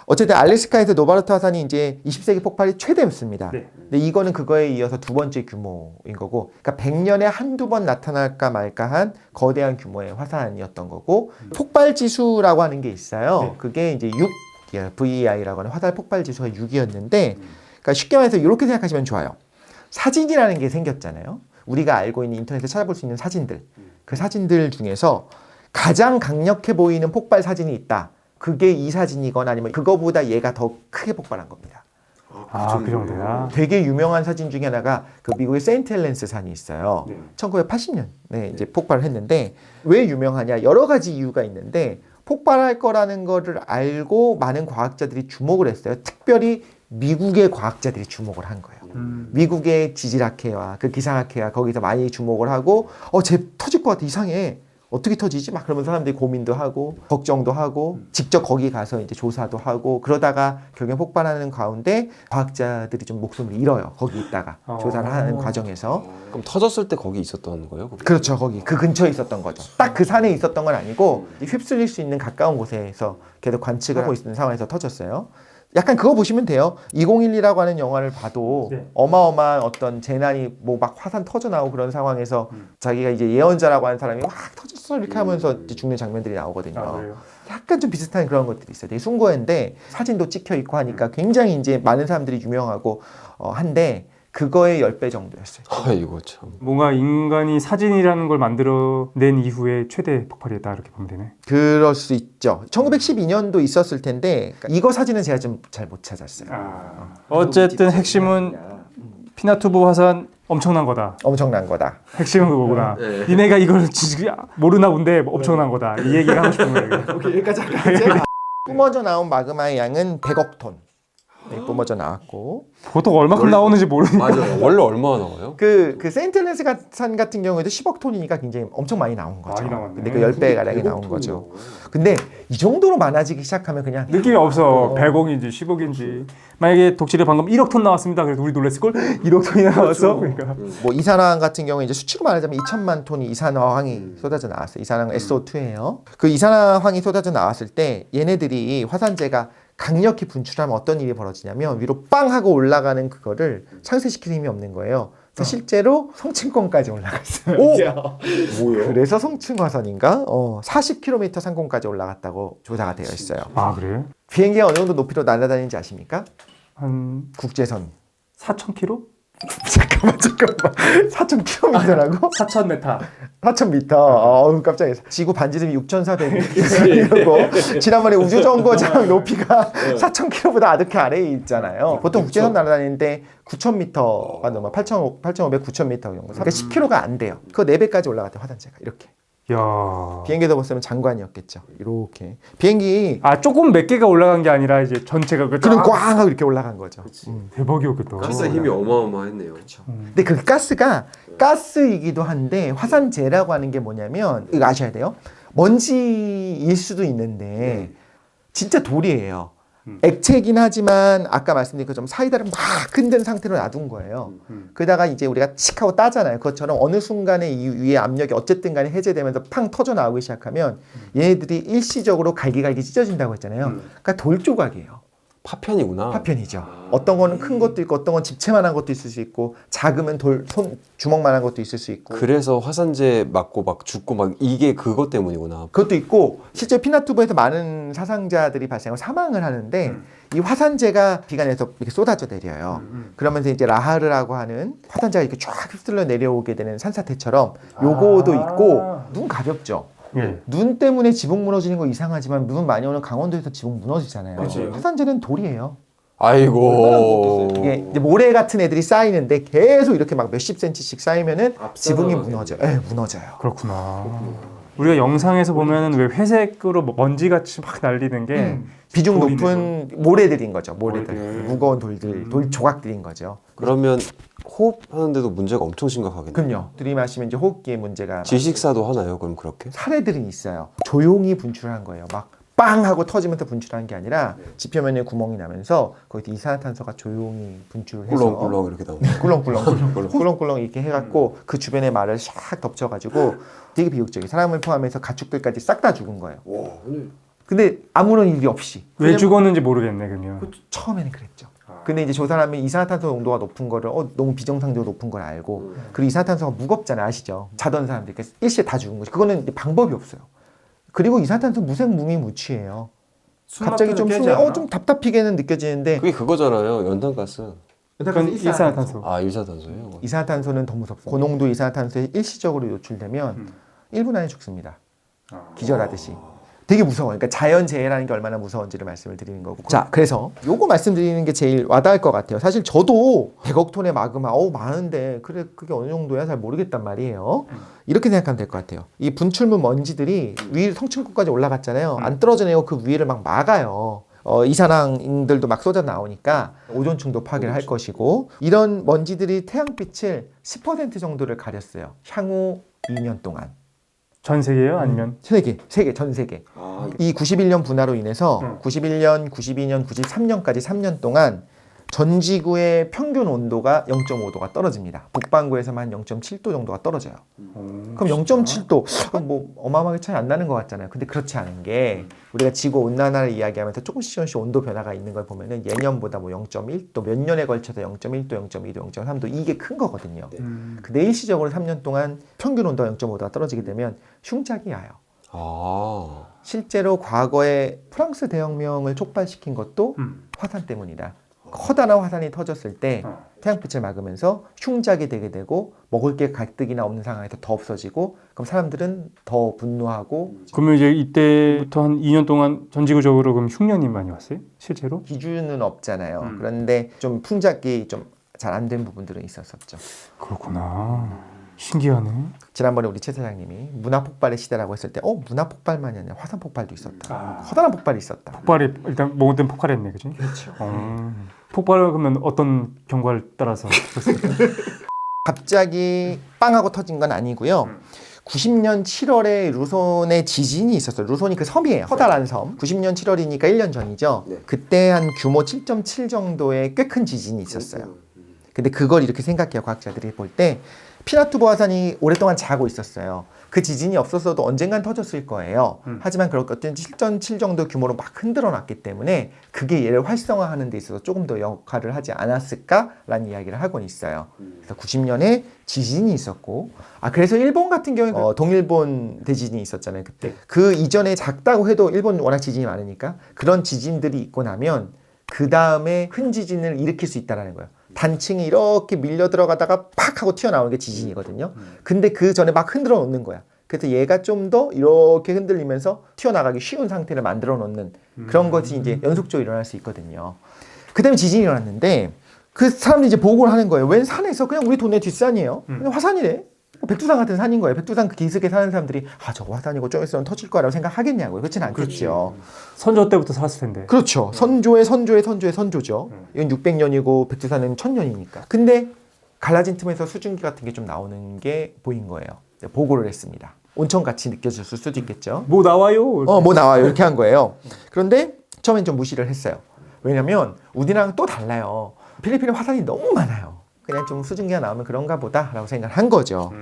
S3: 어쨌든 알래스카에서 노바루타 화산이 이제 20세기 폭발이 최대였습니다.
S1: 네.
S3: 근데 이거는 그거에 이어서 두 번째 규모인 거고, 그러니까 100년에 한두 번 나타날까 말까한 거대한 규모의 화산이었던 거고, 폭발 지수라고 하는 게 있어요.
S1: 네.
S3: 그게 이제 6, VEI라고 하는 화산 폭발 지수가 6이었는데, 그러니까 쉽게 말해서 이렇게 생각하시면 좋아요. 사진이라는 게 생겼잖아요. 우리가 알고 있는 인터넷에 찾아볼 수 있는 사진들, 그 사진들 중에서 가장 강력해 보이는 폭발 사진이 있다. 그게 이 사진이거나 아니면 그거보다 얘가 더 크게 폭발한 겁니다.
S1: 아, 그 정도야.
S3: 되게 유명한 사진 중에 하나가 그 미국의 세인트 헬렌스 산이 있어요.
S1: 네.
S3: 1980년에 이제 폭발을 했는데 왜 유명하냐? 여러 가지 이유가 있는데 폭발할 거라는 거를 알고 많은 과학자들이 주목을 했어요. 특별히 미국의 과학자들이 주목을 한 거예요. 미국의 지질학회와 그 기상학회가 거기서 많이 주목을 하고 쟤 터질 것 같아. 이상해. 어떻게 터지지? 막 그러면 사람들이 고민도 하고 걱정도 하고 직접 거기 가서 이제 조사도 하고 그러다가 결국엔 폭발하는 가운데 과학자들이 좀 목숨을 잃어요. 거기 있다가 조사를 하는 과정에서.
S2: 그럼 터졌을 때 거기 있었던 거예요? 거기?
S3: 그렇죠. 거기 그 근처에 있었던 거죠. 딱 그 산에 있었던 건 아니고 휩쓸릴 수 있는 가까운 곳에서 계속 관측을 하고 있는 상황에서 터졌어요. 약간 그거 보시면 돼요. 2012라고 하는 영화를 봐도
S1: 네.
S3: 어마어마한 어떤 재난이 뭐 막 화산 터져 나오고 그런 상황에서 자기가 이제 예언자라고 하는 사람이 막 터졌어 이렇게 하면서 이제 죽는 장면들이 나오거든요.
S1: 아, 그래요?
S3: 약간 좀 비슷한 그런 것들이 있어요. 되게 숭고한데 사진도 찍혀 있고 하니까 굉장히 이제 많은 사람들이 유명하고 한데 그거의 10배 정도였어요.
S2: 이거 참.
S1: 뭔가 인간이 사진이라는 걸 만들어낸 이후에 최대 폭발이었다 이렇게 보면 되네.
S3: 그럴 수 있죠. 1912년도 있었을 텐데 이거 사진은 제가 좀 잘 못 찾았어요.
S1: 어쨌든 핵심은 피나투보 화산 엄청난 거다.
S3: 엄청난 거다.
S1: 핵심은 그거구나. 니네가 이걸 모르나 본데 엄청난 거다. 이 얘기가 하고 싶은 거예요.
S3: 오케이, 여기까지 할까요? 뿜어져 나온 마그마의 양은 100억 톤. 뿜어져 나왔고
S1: 보통 얼마큼
S2: 원래-
S1: 나오는지 모르니까.
S2: 맞아요. 원래 얼마나 나와요?
S3: 그 세인트 헬렌스 산 같은 경우에도 10억 톤이니까 굉장히 엄청 많이 나온 거죠.
S1: 많이 나왔네.
S3: 근데 그 10배 가량이 나온 거죠. 근데 이 정도로 많아지기 시작하면 그냥
S1: 느낌이 없어. 100억인지 10억인지. 만약에 독실에 방금 1억 톤 나왔습니다. 그래서 우리 놀랬을 걸. 1억 톤이나 나왔어. 그러니까.
S3: 뭐 이산화황 같은 경우에 이제 수치로 말하자면 2천만 톤이 이산화황이 쏟아져 나왔어요. 이산화황 SO2예요. 그 이산화황이 쏟아져 나왔을 때 얘네들이 화산재가 강력히 분출하면 어떤 일이 벌어지냐면 위로 빵 하고 올라가는 그거를 상쇄시킬 힘이 없는 거예요. 그래서 실제로 성층권까지 올라갔어요.
S2: 뭐요?
S3: 그래서 성층화산인가 40km 상공까지 올라갔다고 조사가 되어 있어요.
S1: 아 그래요?
S3: 비행기가 어느 정도 높이로 날아다니는지 아십니까?
S1: 한
S3: 국제선.
S1: 4,000km?
S3: 잠깐만 4,000km라고?
S1: 4,000m.
S3: 4,000m. 깜짝이야. 지구 반지름이 6,400km고 지난번에 우주정거장 높이가 4,000km보다 아득히 아래에 있잖아요. 보통 국제선 날아다니는데 9,000m가 넘어 8,500, 9,000m 정도. 그러니까 10km가 안 돼요. 그 4배까지 올라갔대 화산재가 이렇게.
S1: 야.
S3: 비행기에서 봤으면 장관이었겠죠. 이렇게. 비행기
S1: 아 조금 몇 개가 올라간 게 아니라 이제 전체가 그
S3: 그럼 꽝 하고 이렇게 올라간 거죠.
S1: 대박이었겠다.
S2: 가스 힘이 어마어마했네요.
S3: 근데 그 가스가 가스이기도 한데 화산재라고 하는 게 뭐냐면 이거 아셔야 돼요. 먼지일 수도 있는데 진짜 돌이에요. 액체이긴 하지만 아까 말씀드린 것처럼 사이다를 막 흔든 상태로 놔둔 거예요. 그러다가 이제 우리가 칙 하고 따잖아요. 그것처럼 어느 순간에 이 위에 압력이 어쨌든 간에 해제되면서 팡 터져 나오기 시작하면 얘네들이 일시적으로 갈기갈기 찢어진다고 했잖아요. 그러니까 돌 조각이에요.
S2: 파편이구나.
S3: 파편이죠. 어떤 거는 큰 것도 있고 어떤 건 집채만한 것도 있을 수 있고 작으면 주먹만한 것도 있을 수 있고
S2: 그래서 화산재 맞고 막 죽고 막 이게 그것 때문이구나.
S3: 그것도 있고 실제 피나투브에서 많은 사상자들이 발생하고 사망을 하는데 이 화산재가 비간에서 이렇게 쏟아져 내려요. 그러면서 이제 라하르라고 하는 화산재가 이렇게 쫙 휩쓸려 내려오게 되는 산사태처럼 요거도 있고 눈 가볍죠.
S1: 예.
S3: 눈 때문에 지붕 무너지는 거 이상하지만 눈 많이 오는 강원도에서 지붕 무너지잖아요.
S1: 그치.
S3: 화산재는 돌이에요.
S2: 아이고.
S3: 이게 이제 모래 같은 애들이 쌓이는데 계속 이렇게 막 몇십 센치씩 쌓이면은 지붕이 무너져요. 예, 무너져요.
S1: 그렇구나. 우리가 영상에서 보면은 왜 회색으로 먼지같이 막 날리는 게
S3: 비중
S1: 돌이네,
S3: 높은 모래들인 거죠. 모래들.
S1: 모래들.
S3: 무거운 돌들, 돌 조각들인 거죠.
S2: 그러면 호흡하는데도 문제가 엄청 심각하겠네요.
S3: 그럼요. 들이마시면 이제 호흡기에 문제가
S2: 지식사도 하나요? 그럼 그렇게?
S3: 사례들은 있어요. 조용히 분출한 거예요. 막 빵 하고 터지면서 분출한 게 아니라 지표면에 구멍이 나면서 거기서 이산화탄소가 조용히 분출을 해서
S2: 꿀렁꿀렁 이렇게 나오네.
S3: 꿀렁꿀렁 이렇게 해갖고 그 주변의 말을 샥 덮쳐가지고 되게 비극적이에요. 사람을 포함해서 가축들까지 싹 다 죽은 거예요.
S2: 와, 오늘
S3: 근데 아무런 일이 없이.
S1: 왜
S3: 왜냐면
S1: 죽었는지 모르겠네 그러면.
S3: 처음에는 그랬죠. 근데 이제 저 사람이 이산화탄소 농도가 높은 거를 너무 비정상적으로 높은 걸 알고 그리고 이산화탄소가 무겁잖아요. 아시죠? 자던 사람들 일시에 다 죽은 거죠. 그거는 이제 방법이 없어요. 그리고 이산화탄소 무색무미무취예요. 갑자기 좀 숨이 좀 답답하게는 느껴지는데
S2: 그게 그거잖아요. 연탄가스.
S1: 그건 일산화탄소.
S2: 아, 일산탄소예요.
S3: 이산화탄소는 더 무섭고 고농도 이산화탄소에 일시적으로 노출되면 1분 안에 죽습니다. 기절하듯이. 되게 무서워요. 그러니까 자연재해라는 게 얼마나 무서운지를 말씀을 드리는 거고. 자, 그래서 요거 말씀드리는 게 제일 와닿을 것 같아요. 사실 저도 100억 톤의 마그마, 많은데 그래 그게 어느 정도야 잘 모르겠단 말이에요. 이렇게 생각하면 될 것 같아요. 이 분출물 먼지들이 위 성층권까지 올라갔잖아요. 안 떨어져내고 그 위를 막 막아요. 이산화황들도 막 쏟아 나오니까 오존층도 파괴를 할 것이고 이런 먼지들이 태양빛을 10% 정도를 가렸어요. 향후 2년 동안.
S1: 전 세계요? 아니면
S3: 세계, 전 세계. 이 91년 분화로 인해서 91년, 92년, 93년까지 3년 동안 전 지구의 평균 온도가 0.5도가 떨어집니다. 북반구에서만 0.7도 정도가 떨어져요. 그럼 0.7도 그럼 뭐 어마어마하게 차이 안 나는 것 같잖아요. 근데 그렇지 않은 게 우리가 지구 온난화를 이야기하면서 조금씩 온도 변화가 있는 걸 보면은 예년보다 뭐 0.1도 몇 년에 걸쳐서 0.1도, 0.2도, 0.3도 이게 큰 거거든요. 근데 일시적으로 3년 동안 평균 온도가 0.5도가 떨어지게 되면 흉작이 와요.
S2: 아.
S3: 실제로 과거에 프랑스 대혁명을 촉발시킨 것도 화산 때문이다. 커다란 화산이 터졌을 때 태양빛을 막으면서 흉작이 되게 되고 먹을 게 가뜩이나 없는 상황에서 더 없어지고 그럼 사람들은 더 분노하고
S1: 그러면 이제 이때부터 한 2년 동안 전지구적으로 그럼 흉년이 많이 왔어요? 실제로?
S3: 기준은 없잖아요. 그런데 좀 풍작이 좀 잘 안 된 부분들은 있었었죠.
S1: 그렇구나. 신기하네.
S3: 지난번에 우리 최 사장님이 문화 폭발의 시대라고 했을 때 문화 폭발만이 아니라 화산 폭발도 있었다.
S1: 아.
S3: 커다란 폭발이 있었다.
S1: 폭발이 일단 뭐든 폭발했네, 그지?
S3: 그렇죠.
S1: 폭발을 그러면 어떤 경과를 따라서
S3: 갑자기 빵하고 터진 건 아니고요. 90년 7월에 루손에 지진이 있었어요. 루손이 그 섬이에요. 커다란 섬. 90년 7월이니까 1년 전이죠.
S2: 네.
S3: 그때 한 규모 7.7 정도의 꽤 큰 지진이 있었어요. 근데 그걸 이렇게 생각해요. 과학자들이 볼 때 피나투보 화산이 오랫동안 자고 있었어요. 그 지진이 없었어도 언젠간 터졌을 거예요. 하지만 그렇게 어떤 7.7 정도 규모로 막 흔들어 놨기 때문에 그게 얘를 활성화하는 데 있어서 조금 더 역할을 하지 않았을까라는 이야기를 하고 있어요. 그래서 90년에 지진이 있었고 그래서 일본 같은 경우에 동일본 대지진이 있었잖아요. 그때 그 이전에 작다고 해도 일본 워낙 지진이 많으니까 그런 지진들이 있고 나면 그 다음에 큰 지진을 일으킬 수 있다는 거예요. 단층이 이렇게 밀려 들어가다가 팍 하고 튀어나오는 게 지진이거든요. 근데 그 전에 막 흔들어 놓는 거야. 그래서 얘가 좀 더 이렇게 흔들리면서 튀어나가기 쉬운 상태를 만들어 놓는 그런 것이 이제 연속적으로 일어날 수 있거든요. 그 다음에 지진이 일어났는데 그 사람들이 이제 보고를 하는 거예요. 웬 산에서 그냥 우리 동네 뒷산이에요. 그냥 화산이래. 백두산 같은 산인 거예요. 백두산 그 기슭에 사는 사람들이 저거 화산이고 좀 있으면 터질 거라고 생각하겠냐고요. 그렇지는 않겠죠.
S1: 선조 때부터 살았을 텐데.
S3: 그렇죠. 선조의 선조죠. 이건 600년이고 백두산은 1000년이니까. 근데 갈라진 틈에서 수증기 같은 게 좀 나오는 게 보인 거예요. 보고를 했습니다. 온천같이 느껴졌을 수도 있겠죠.
S1: 뭐 나와요?
S3: 뭐 나와요. 이렇게 한 거예요. 그런데 처음엔 좀 무시를 했어요. 왜냐면 우리랑 또 달라요. 필리핀에 화산이 너무 많아요. 그냥 좀 수증기가 나오면 그런가 보다 라고 생각을 한 거죠.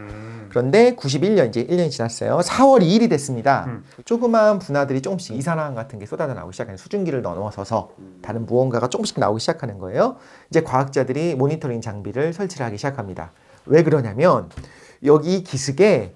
S3: 그런데 91년 이제 1년이 지났어요. 4월 2일이 됐습니다. 조그마한 분화들이 조금씩 이산화황 같은 게 쏟아져 나오기 시작하는 수증기를 넘어서서 다른 무언가가 조금씩 나오기 시작하는 거예요. 이제 과학자들이 모니터링 장비를 설치를 하기 시작합니다. 왜 그러냐면 여기 기슭에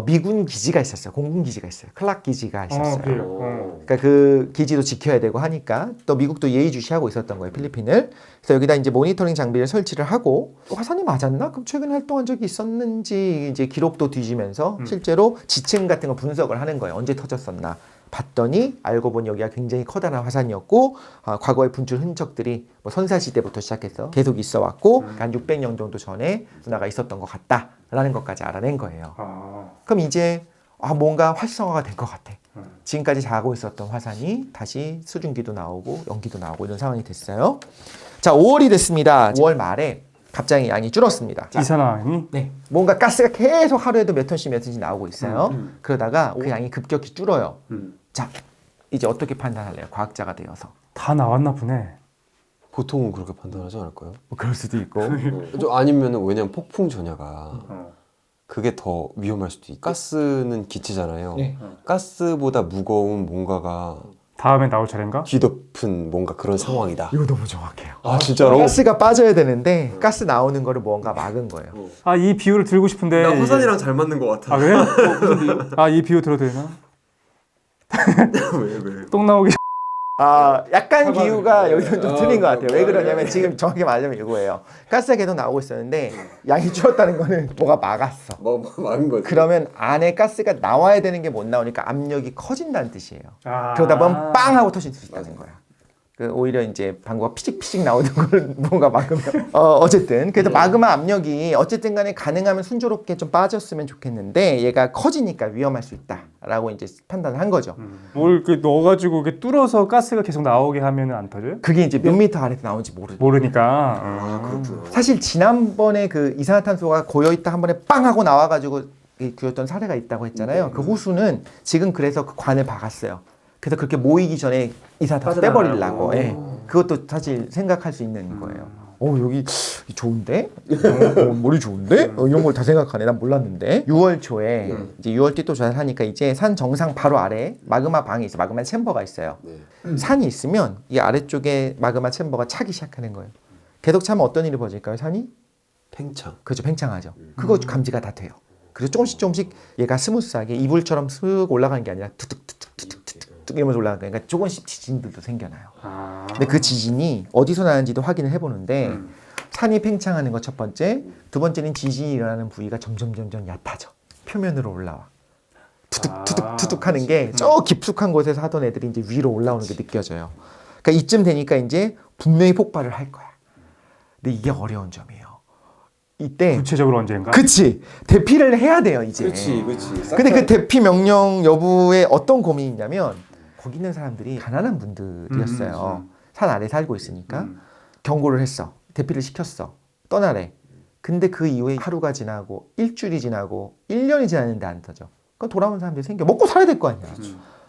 S3: 미군 기지가 있었어요. 공군 기지가 있어요. 클락 기지가 있었어요. 그러니까 그 기지도 지켜야 되고 하니까 또 미국도 예의주시하고 있었던 거예요. 필리핀을. 그래서 여기다 이제 모니터링 장비를 설치를 하고 화산이 맞았나? 그럼 최근에 활동한 적이 있었는지 이제 기록도 뒤지면서 실제로 지층 같은 거 분석을 하는 거예요. 언제 터졌었나? 봤더니 알고 보니 여기가 굉장히 커다란 화산이었고 과거의 분출 흔적들이 뭐 선사시대부터 시작해서 계속 있어 왔고 한 600년 정도 전에 분화가 있었던 것 같다라는 것까지 알아낸 거예요. 그럼 이제 뭔가 활성화가 된 것 같아. 지금까지 자고 있었던 화산이 다시 수증기도 나오고 연기도 나오고 이런 상황이 됐어요. 자, 5월이 됐습니다. 5월 말에 갑자기 양이 줄었습니다.
S1: 이산화황이?
S3: 네. 뭔가 가스가 계속 하루에도 몇 톤씩 나오고 있어요. 그러다가 그 양이 급격히 줄어요. 자, 이제 어떻게 판단할래요? 과학자가 되어서.
S1: 다 나왔나 보네.
S2: 보통은 그렇게 판단하지 않을까요?
S3: 뭐 그럴 수도 있고.
S2: 아니면은 왜냐면 폭풍 전야가 그게 더 위험할 수도 있고 가스는 기체잖아요.
S3: 네.
S2: 가스보다 무거운 뭔가가
S1: 다음에 나올 차례인가?
S2: 뒤덮은 뭔가 그런 상황이다.
S3: 이거 너무 정확해요.
S2: 진짜로?
S3: 가스가 빠져야 되는데 가스 나오는 거를 뭔가 막은 거예요.
S1: 이 비유를 들고 싶은데.
S2: 나 화산이랑 잘 맞는 것 같아.
S1: 그래요? 무슨 비유? 이 비유 들어도 되나?
S2: 왜?
S1: 똥 나오기
S3: 약간 비유가 여기서 좀 틀린 것 같아요. 왜 그러냐면 지금 정확히 말하자면 이거예요. 가스가 계속 나오고 있었는데 양이 줄었다는 거는 뭐가 막았어.
S2: 막은 거지.
S3: 그러면 안에 가스가 나와야 되는 게 못 나오니까 압력이 커진다는 뜻이에요. 그러다 보면 빵 하고 터질 수 있다는 거야. 오히려 이제 방구가 피직피직 나오는 걸 뭔가 막으면 어쨌든 그래서 마그마 압력이 어쨌든 간에 가능하면 순조롭게 좀 빠졌으면 좋겠는데 얘가 커지니까 위험할 수 있다라고 이제 판단을 한 거죠.
S1: 뭘 이렇게 넣어가지고 이렇게 뚫어서 가스가 계속 나오게 하면 안 터져요?
S3: 그게 이제 몇 미터 아래서 나오는지
S1: 모르니까.
S2: 그렇구나.
S3: 사실 지난번에 그 이산화탄소가 고여있다 한 번에 빵 하고 나와가지고 그였던 사례가 있다고 했잖아요. 그 호수는 지금 그래서 그 관을 박았어요. 그래서 그렇게 모이기 전에 이산화탄소 빼버리려고. 예. 그것도 사실 생각할 수 있는 거예요. 여기 좋은데? 머리 좋은데? 이런 걸 다 생각하네. 난 몰랐는데. 6월 초에 이제 6월 띠또 조사하니까 이제 산 정상 바로 아래 마그마 방이 있어요. 마그마 챔버가 있어요. 산이 있으면 이 아래쪽에 마그마 챔버가 차기 시작하는 거예요. 계속 차면 어떤 일이 벌어질까요? 산이?
S2: 팽창.
S3: 그렇죠. 팽창하죠. 그거 감지가 다 돼요. 그래서 조금씩 얘가 스무스하게 이불처럼 쓱 올라가는 게 아니라 툭툭툭툭툭툭 이러면서 올라가는 거니까 그러니까 조금씩 지진들도 생겨나요. 근데 그 지진이 어디서 나는지도 확인을 해보는데 산이 팽창하는 거 첫 번째, 두 번째는 지진이 일어나는 부위가 점점 얕아져. 표면으로 올라와. 투둑 하는 게 저 깊숙한 곳에서 하던 애들이 이제 위로 올라오는 게 느껴져요. 그러니까 이쯤 되니까 이제 분명히 폭발을 할 거야. 근데 이게 어려운 점이에요. 이때
S1: 구체적으로 언제인가?
S3: 그치 대피를 해야 돼요 이제.
S2: 그렇지.
S3: 근데 그 대피 명령 여부에 어떤 고민이 있냐면 거기 있는 사람들이 가난한 분들이었어요. 산 아래 살고 있으니까 경고를 했어. 대피를 시켰어. 떠나래. 근데 그 이후에 하루가 지나고 일주일이 지나고 1년이 지났는데 안 터져. 그럼 돌아오는 사람들이 생겨. 먹고 살아야 될 거 아니야.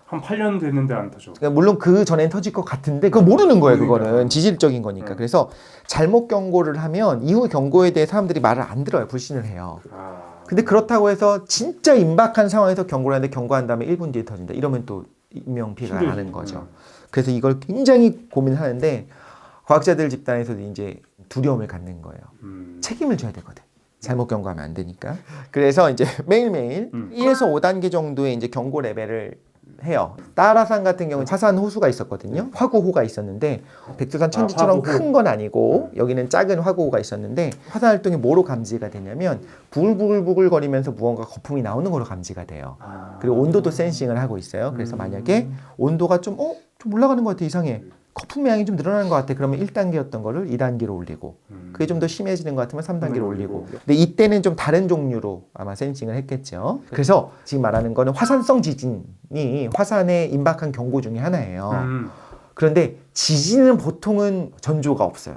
S1: 한 8년 됐는데 안 터져.
S3: 그러니까 물론 그 전엔 터질 것 같은데 그거 모르는 거예요. 그거는 지질적인 거니까. 그래서 잘못 경고를 하면 이후 경고에 대해 사람들이 말을 안 들어요. 불신을 해요. 근데 그렇다고 해서 진짜 임박한 상황에서 경고를 하는데 경고한 다음에 1분 뒤에 터진다. 이러면 또 인명피해가 나는 거죠. 그래서 이걸 굉장히 고민하는데 과학자들 집단에서도 이제 두려움을 갖는 거예요. 책임을 져야 되거든. 잘못 경고하면 안 되니까. 그래서 이제 매일매일 1에서 5단계 정도의 이제 경고 레벨을 해요. 따라산 같은 경우는 화산 호수가 있었거든요. 화구호가 있었는데 백두산 천지처럼 큰 건 아니고 여기는 작은 화구호가 있었는데 화산 활동이 뭐로 감지가 되냐면 부글부글 거리면서 무언가 거품이 나오는 거로 감지가 돼요. 그리고 온도도 센싱을 하고 있어요. 그래서 만약에 온도가 좀 올라가는 것 같아 이상해. 거품 양이 좀 늘어나는 것 같아. 그러면 1단계였던 거를 2단계로 올리고 그게 좀 더 심해지는 것 같으면 3단계로 올리고 근데 이때는 좀 다른 종류로 아마 센싱을 했겠죠. 그래서 지금 말하는 거는 화산성 지진이 화산에 임박한 경고 중에 하나예요. 그런데 지진은 보통은 전조가 없어요.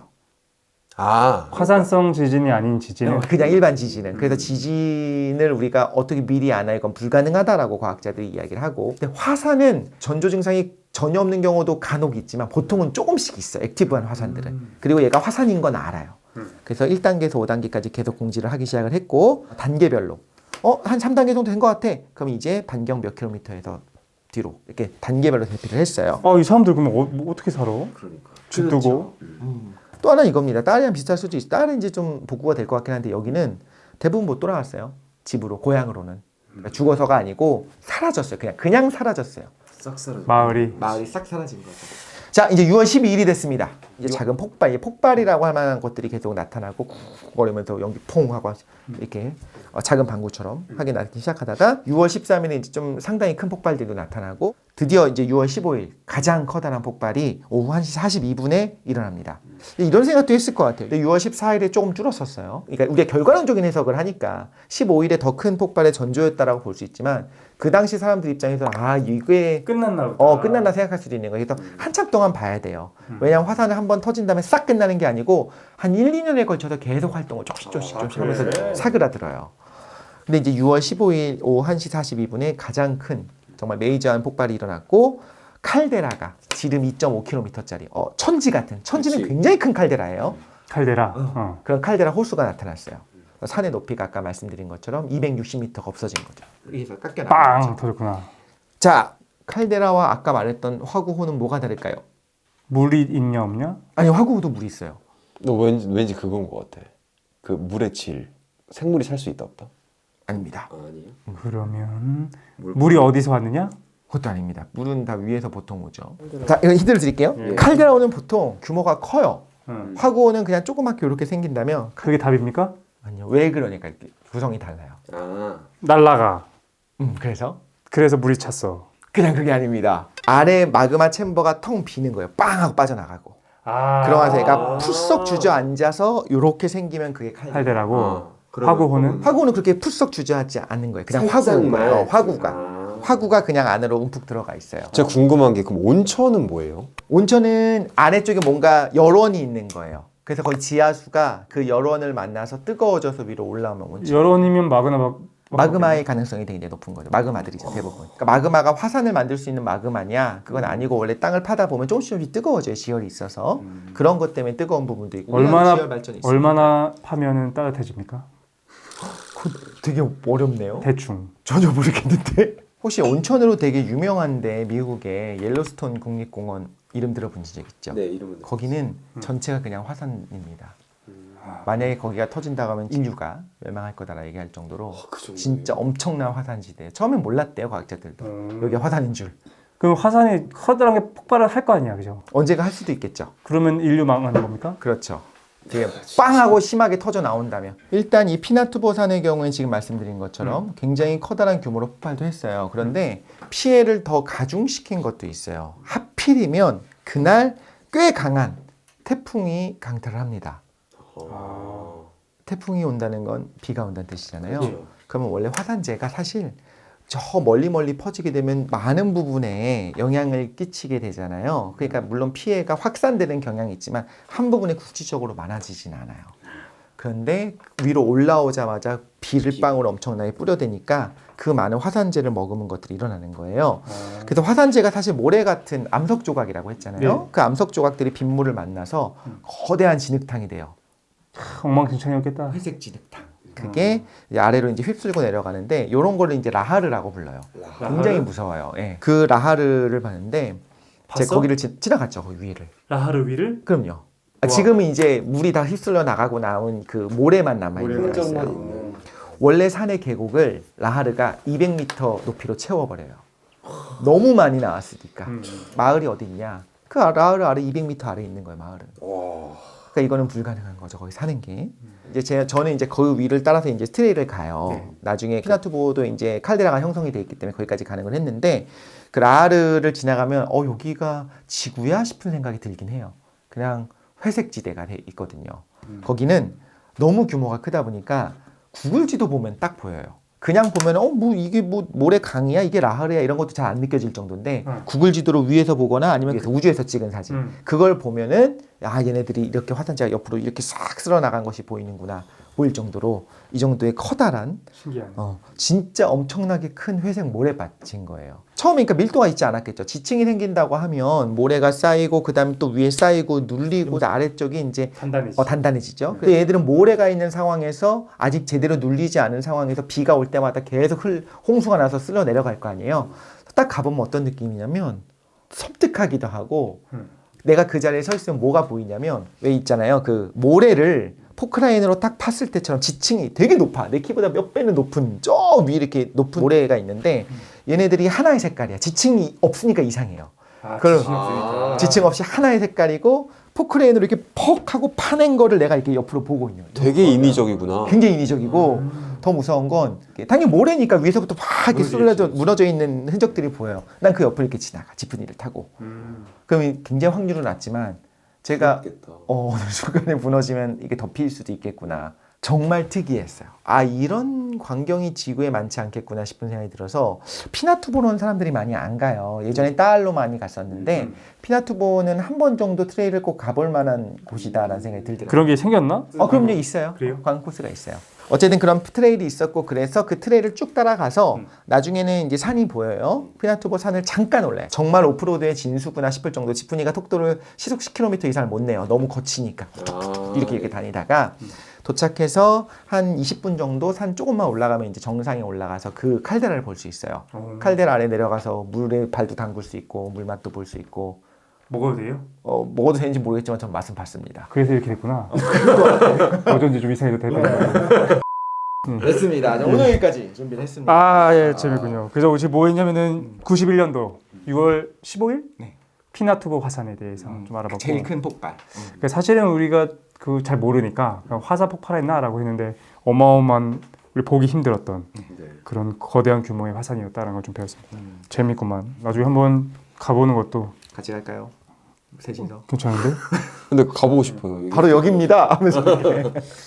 S1: 화산성 지진이 아닌 지진은
S3: 그냥 일반 지진은. 그래서 지진을 우리가 어떻게 미리 아나 이건 불가능하다라고 과학자들이 이야기를 하고 근데 화산은 전조 증상이 전혀 없는 경우도 간혹 있지만 보통은 조금씩 있어요. 액티브한 화산들은. 그리고 얘가 화산인 건 알아요. 그래서 1단계에서 5단계까지 계속 공지를 하기 시작을 했고 단계별로 한 3단계 정도 된 것 같아. 그럼 이제 반경 몇 킬로미터에서 뒤로 이렇게 단계별로 대피를 했어요.
S1: 이 사람들 그러면 어떻게 살아?
S2: 그러니까.
S1: 집 두고
S3: 또 하나 이겁니다. 딸이랑 비슷할 수도 있어요. 딸은 이제 좀 복구가 될 것 같긴 한데 여기는 대부분 못 돌아왔어요. 집으로 고향으로는. 그러니까 죽어서가 아니고 사라졌어요. 그냥 사라졌어요.
S2: 싹 사라져.
S1: 마을이
S3: 싹 사라진 거죠. 자 이제 6월 12일이 됐습니다. 이제 작은 폭발, 폭발이라고 할 만한 것들이 계속 나타나고 거리면서 연기 퐁 하고 이렇게 작은 방구처럼 하게 나기 시작하다가 6월 13일에 이제 좀 상당히 큰 폭발들도 나타나고 드디어 이제 6월 15일 가장 커다란 폭발이 오후 1시 42분에 일어납니다. 이런 생각도 했을 것 같아요. 근데 6월 14일에 조금 줄었었어요. 그러니까 우리가 결과론적인 해석을 하니까 15일에 더 큰 폭발의 전조였다라고 볼 수 있지만 그 당시 사람들 입장에서는 이게
S1: 끝났나 보다.
S3: 끝났나 생각할 수도 있는 거예요. 그래서 한참 동안 봐야 돼요. 왜냐하면 화산은 한번 터진 다음에 싹 끝나는 게 아니고 한 1, 2년에 걸쳐서 계속 활동을 조금씩 하면서 사그라들어요. 근데 이제 6월 15일 오후 1시 42분에 가장 큰 정말 메이저한 폭발이 일어났고 칼데라가 지름 2.5km짜리 천지는
S2: 그치.
S3: 굉장히 큰 칼데라예요.
S1: 칼데라.
S3: 그런 칼데라 호수가 나타났어요. 산의 높이가 아까 말씀드린 것처럼 260m가 없어진 거죠. 여기서 깎여 나간
S1: 빵 터졌구나.
S3: 자, 칼데라와 아까 말했던 화구호는 뭐가 다를까요?
S1: 물이 있냐 없냐?
S3: 아니, 화구호도 물이 있어요.
S2: 너 왠지 그건 것 같아. 그 물의 질. 생물이 살 수 있다 없다?
S3: 아닙니다.
S2: 아니에요.
S1: 그러면 물이 어디서 왔느냐?
S3: 그것도 아닙니다. 물은 다 위에서 보통 오죠. 자, 이거 힌트를 드릴게요.
S1: 예.
S3: 칼데라호는 보통 규모가 커요. 화구호는 그냥 조그맣게 이렇게 생긴다면
S1: 그게 답입니까?
S3: 아니요. 왜 그러니까 이렇게 구성이 달라요.
S1: 날라가.
S3: 그래서
S1: 물이 찼어.
S3: 그냥 그게 아닙니다. 아래 마그마 챔버가 텅 비는 거예요. 빵 하고 빠져나가고. 그러면서 얘가 푸썩 주저앉아서 이렇게 생기면 그게
S1: 칼데라고. 화구호는?
S3: 화구는 그렇게 푸썩 주저앉지 않는 거예요. 그냥 화구가. 화구가 그냥 안으로 움푹 들어가 있어요.
S2: 제가 궁금한 게 그럼 온천은 뭐예요?
S3: 온천은 아래쪽에 뭔가 열원이 있는 거예요. 그래서 거의 지하수가 그 열원을 만나서 뜨거워져서 위로 올라오면 온천.
S1: 열원이면
S3: 마그마의 가능성이 되게 높은 거죠. 마그마들이죠, 대부분. 그러니까 마그마가 화산을 만들 수 있는 마그마냐? 그건 아니고 원래 땅을 파다 보면 조금씩 뜨거워져요. 지열이 있어서. 그런 것 때문에 뜨거운 부분도 있고. 지열 발전이 있어요.
S1: 얼마나 파면은 따뜻해집니까?
S3: 되게 어렵네요.
S1: 대충.
S3: 전혀 모르겠는데. 혹시 온천으로 되게 유명한데 미국의 옐로스톤 국립공원 이름 들어본 적 있죠?
S2: 네, 이름은.
S3: 거기는 전체가 그냥 화산입니다. 만약에 거기가 터진다고 하면 인류가 멸망할 거다라 얘기할 정도로 진짜 엄청난 화산지대. 처음엔 몰랐대요, 과학자들도. 여기 화산인 줄.
S1: 그럼 화산이 커다란 게 폭발을 할 거 아니야, 그죠?
S3: 언제가 할 수도 있겠죠.
S1: 그러면 인류 망하는 겁니까?
S3: 그렇죠. 되게 빵하고 심하게 터져 나온다면. 일단 이 피나투보산의 경우는 지금 말씀드린 것처럼 굉장히 커다란 규모로 폭발도 했어요. 그런데 피해를 더 가중시킨 것도 있어요. 하필이면 그날 꽤 강한 태풍이 강타를 합니다. 태풍이 온다는 건 비가 온다는 뜻이잖아요.
S2: 그렇죠.
S3: 그러면 원래 화산재가 사실 저 멀리 퍼지게 되면 많은 부분에 영향을 끼치게 되잖아요. 그러니까 물론 피해가 확산되는 경향이 있지만 한 부분에 국지적으로 많아지진 않아요. 그런데 위로 올라오자마자 비를방울 엄청나게 뿌려대니까 그 많은 화산재를 머금은 것들이 일어나는 거예요. 그래서 화산재가 사실 모래 같은 암석 조각이라고 했잖아요.
S1: 네.
S3: 그 암석 조각들이 빗물을 만나서 거대한 진흙탕이 돼요.
S1: 엉망진창이었겠다.
S3: 회색 진흙탕. 그게 이제 아래로 이제 휩쓸고 내려가는데 이런 거를 이제 라하르라고 불러요. 굉장히 무서워요. 예. 그 라하르를 봤는데 제가
S1: 봤어?
S3: 거기를 지나갔죠. 거기 위를.
S1: 라하르 위를?
S3: 그럼요. 지금은 이제 물이 다 휩쓸려 나가고 나온 그 모래만 남아 있는 거예요.
S2: 흔적만 있는.
S3: 원래 산의 계곡을 라하르가 200m 높이로 채워버려요. 너무 많이 나왔으니까. 마을이 어디 있냐? 그 라하르 아래 200m 아래 있는 거예요. 마을은.
S2: 와.
S3: 그러니까 이거는 불가능한 거죠. 거기 사는 게. 이제 저는 이제 그 위를 따라서 이제 트레일을 가요.
S1: 네.
S3: 나중에 피나투보도 이제 칼데라가 형성이 돼 있기 때문에 거기까지 가는 걸 했는데 그 라하르를 지나가면 여기가 지구야 싶은 생각이 들긴 해요. 그냥 회색 지대가 돼 있거든요. 거기는 너무 규모가 크다 보니까 구글 지도 보면 딱 보여요. 그냥 보면 뭐 이게 뭐 모래 강이야 이게 라하르야 이런 것도 잘 안 느껴질 정도인데 구글 지도로 위에서 보거나 아니면 우주에서 찍은 사진 그걸 보면은 얘네들이 이렇게 화산재가 옆으로 이렇게 싹 쓸어 나간 것이 보이는구나 보일 정도로 이 정도의 커다란
S1: 신기하네.
S3: 진짜 엄청나게 큰 회색 모래밭인 거예요. 처음에 그러니까 밀도가 있지 않았겠죠. 지층이 생긴다고 하면 모래가 쌓이고 그다음에 또 위에 쌓이고 눌리고 아래쪽이 이제
S1: 단단해지.
S3: 단단해지죠. 근데 얘들은 모래가 있는 상황에서 아직 제대로 눌리지 않은 상황에서 비가 올 때마다 계속 홍수가 나서 쓸려 내려갈 거 아니에요. 딱 가보면 어떤 느낌이냐면 섬뜩하기도 하고 내가 그 자리에 서 있으면 뭐가 보이냐면 왜 있잖아요. 그 모래를 포크라인으로 딱 팠을 때처럼 지층이 되게 높아. 내 키보다 몇 배는 높은 저 위에 이렇게 높은 모래가 있는데 얘네들이 하나의 색깔이야. 지층이 없으니까 이상해요. 그럼 지층 없이 하나의 색깔이고 포크레인으로 이렇게 퍽 하고 파낸 거를 내가 이렇게 옆으로 보고 있는 거예요.
S2: 되게 인위적이구나.
S3: 굉장히 인위적이고 더 무서운 건 당연히 모래니까 위에서부터 막 이렇게 쏠려져 무너져 있는 흔적들이 보여요. 난 그 옆을 이렇게 지나가 지프니를 타고. 그럼 굉장히 확률은 낮지만 제가
S2: 재밌겠다.
S3: 어느 순간에 무너지면 이게 덮일 수도 있겠구나. 정말 특이했어요. 이런 광경이 지구에 많지 않겠구나 싶은 생각이 들어서 피나투보로는 사람들이 많이 안 가요. 예전에 딸로 많이 갔었는데 피나투보는 한 번 정도 트레일을 꼭 가볼 만한 곳이다라는 생각이 들더라고요.
S1: 그런 게 생겼나?
S3: 그럼요, 있어요.
S1: 그래요?
S3: 관광 코스가 있어요. 어쨌든 그런 트레일이 있었고 그래서 그 트레일을 쭉 따라가서 나중에는 이제 산이 보여요. 피나투보 산을 잠깐 올라요. 정말 오프로드의 진수구나 싶을 정도 지프니가 속도를 시속 10km 이상을 못 내요. 너무 거치니까 이렇게 다니다가 도착해서 한 20분 정도 산 조금만 올라가면 이제 정상에 올라가서 그 칼데라를 볼 수 있어요. 칼데라 아래 내려가서 물에 발도 담글 수 있고 물맛도 볼 수 있고
S1: 먹어도 돼요?
S3: 먹어도 되는지 모르겠지만 전 맛은 봤습니다.
S1: 그래서 이렇게 됐구나. 어쩐지 좀 이상해도 됐다.
S3: 됐습니다. 오늘 여기까지 준비를 했습니다.
S1: 예, 재밌군요. 그래서 우리 뭐 했냐면은 91년도 6월 15일
S3: 네.
S1: 피나투보 화산에 대해서 좀 알아봤고.
S3: 제일 큰 폭발.
S1: 그러니까 사실은 우리가 그 잘 모르니까 그냥 화산 폭발했나라고 했는데 어마어마한 우리 보기 힘들었던 그런 거대한 규모의 화산이었다는 걸 좀 배웠습니다. 재밌구만. 나중에 한번 가보는 것도
S3: 같이 갈까요? 셋이서.
S1: 괜찮은데?
S2: 근데 가보고 싶어요.
S3: 바로 여기입니다 하면서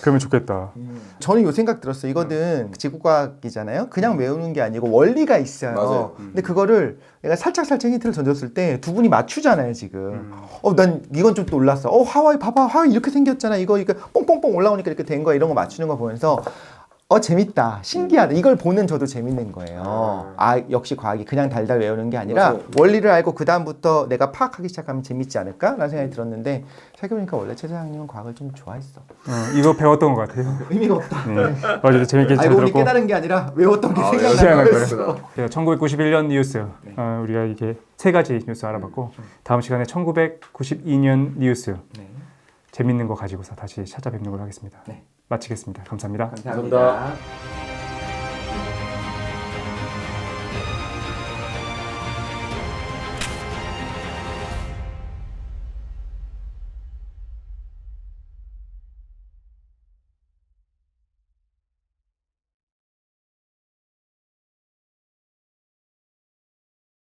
S1: 그러면 좋겠다.
S3: 저는 요 생각 들었어요. 이거는 지구과학이잖아요. 그냥 외우는 게 아니고 원리가 있어요.
S2: 맞아요.
S3: 근데 그거를 내가 살짝 힌트를 던졌을 때 두 분이 맞추잖아요, 지금. 난 이건 좀 놀랐어. 하와이 봐봐. 하와이 이렇게 생겼잖아. 이거 뽕뽕뽕 올라오니까 이렇게 된 거야. 이런 거 맞추는 거 보면서 재밌다. 신기하다. 이걸 보는 저도 재밌는 거예요. 역시 과학이 그냥 달달 외우는 게 아니라
S2: 맞아요.
S3: 원리를 알고 그다음부터 내가 파악하기 시작하면 재밌지 않을까? 라는 생각이 들었는데 생각해보니까 원래 최 사장님은 과학을 좀 좋아했어.
S1: 이거 배웠던 것 같아요.
S3: 의미가 없다.
S1: 네. 맞아요. 재밌게 잘
S3: 알고 보니
S1: 들었고.
S3: 깨달은 게 아니라 외웠던 게
S1: 생각날
S3: 생각날
S1: 거예요. 1991년 뉴스. 우리가 이렇게 세 가지 뉴스 알아봤고 다음 시간에 1992년 뉴스. 재밌는 거 가지고서 다시 찾아뵙는 걸로 하겠습니다. 마치겠습니다. 감사합니다.
S3: 감사합니다.